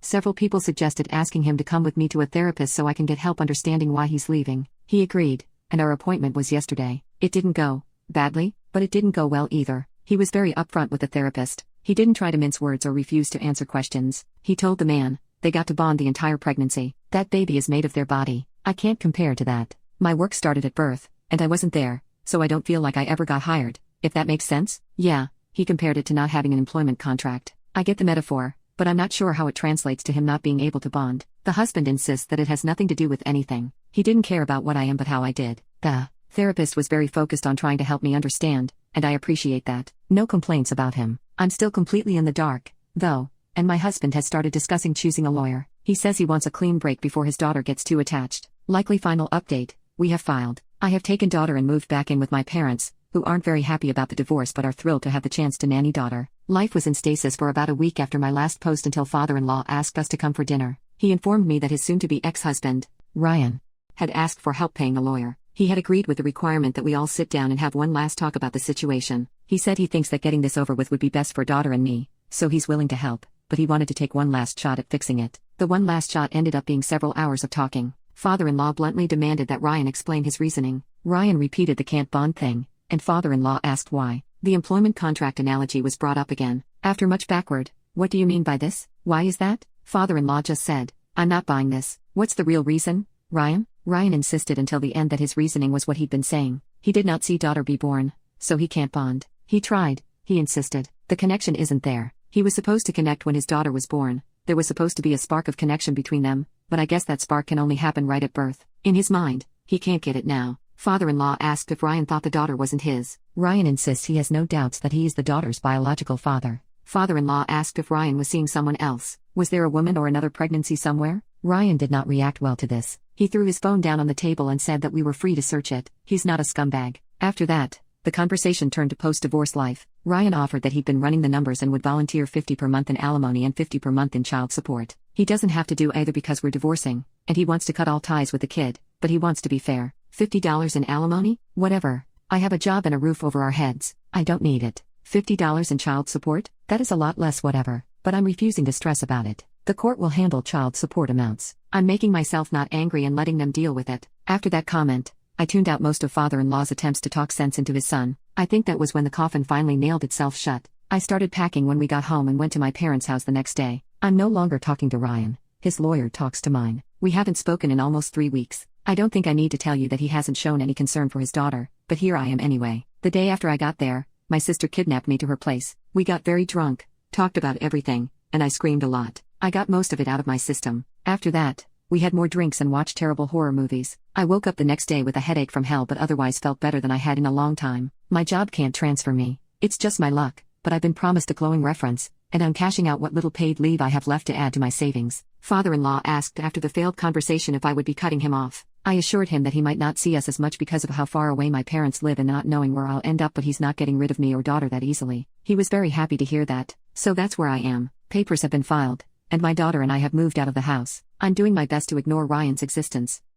Several people suggested asking him to come with me to a therapist so I can get help understanding why he's leaving. He agreed, and our appointment was yesterday. It didn't go badly, but it didn't go well either. He was very upfront with the therapist. He didn't try to mince words or refuse to answer questions. He told the man, they got to bond the entire pregnancy. That baby is made of their body. I can't compare to that. My work started at birth, and I wasn't there, so I don't feel like I ever got hired, if that makes sense. Yeah, he compared it to not having an employment contract. I get the metaphor, but I'm not sure how it translates to him not being able to bond. The husband insists that it has nothing to do with anything. He didn't care about what I am but how I did. The therapist was very focused on trying to help me understand, and I appreciate that. No complaints about him. I'm still completely in the dark, though, and my husband has started discussing choosing a lawyer. He says he wants a clean break before his daughter gets too attached. Likely final update, we have filed. I have taken daughter and moved back in with my parents, who aren't very happy about the divorce but are thrilled to have the chance to nanny daughter. Life was in stasis for about a week after my last post until father-in-law asked us to come for dinner. He informed me that his soon-to-be ex-husband, Ryan, had asked for help paying a lawyer. He had agreed with the requirement that we all sit down and have one last talk about the situation. He said he thinks that getting this over with would be best for daughter and me, so he's willing to help, but he wanted to take one last shot at fixing it. The one last shot ended up being several hours of talking. Father-in-law bluntly demanded that Ryan explain his reasoning. Ryan repeated the can't bond thing, and father-in-law asked why. The employment contract analogy was brought up again. After much backward, what do you mean by this? Why is that? Father-in-law just said, I'm not buying this. What's the real reason, Ryan? Ryan insisted until the end that his reasoning was what he'd been saying. He did not see daughter be born, so he can't bond. He tried, he insisted. The connection isn't there. He was supposed to connect when his daughter was born. There was supposed to be a spark of connection between them, but I guess that spark can only happen right at birth. In his mind, he can't get it now. Father-in-law asked if Ryan thought the daughter wasn't his. Ryan insists he has no doubts that he is the daughter's biological father. Father-in-law asked if Ryan was seeing someone else. Was there a woman or another pregnancy somewhere? Ryan did not react well to this. He threw his phone down on the table and said that we were free to search it. He's not a scumbag. After that, the conversation turned to post-divorce life. Ryan offered that he'd been running the numbers and would volunteer $50 per month in alimony and $50 per month in child support. He doesn't have to do either because we're divorcing, and he wants to cut all ties with the kid, but he wants to be fair. $50 in alimony? Whatever. I have a job and a roof over our heads. I don't need it. $50 in child support? That is a lot less whatever, but I'm refusing to stress about it. The court will handle child support amounts. I'm making myself not angry and letting them deal with it. After that comment, I tuned out most of father-in-law's attempts to talk sense into his son. I think that was when the coffin finally nailed itself shut. I started packing when we got home and went to my parents' house the next day. I'm no longer talking to Ryan. His lawyer talks to mine. We haven't spoken in almost 3 weeks. I don't think I need to tell you that he hasn't shown any concern for his daughter, but here I am anyway. The day after I got there, my sister kidnapped me to her place. We got very drunk, talked about everything, and I screamed a lot. I got most of it out of my system. After that, we had more drinks and watched terrible horror movies. I woke up the next day with a headache from hell but otherwise felt better than I had in a long time. My job can't transfer me. It's just my luck, but I've been promised a glowing reference, and I'm cashing out what little paid leave I have left to add to my savings. Father-in-law asked after the failed conversation if I would be cutting him off. I assured him that he might not see us as much because of how far away my parents live and not knowing where I'll end up, but he's not getting rid of me or daughter that easily. He was very happy to hear that. So that's where I am. Papers have been filed, and my daughter and I have moved out of the house. I'm doing my best to ignore Ryan's existence.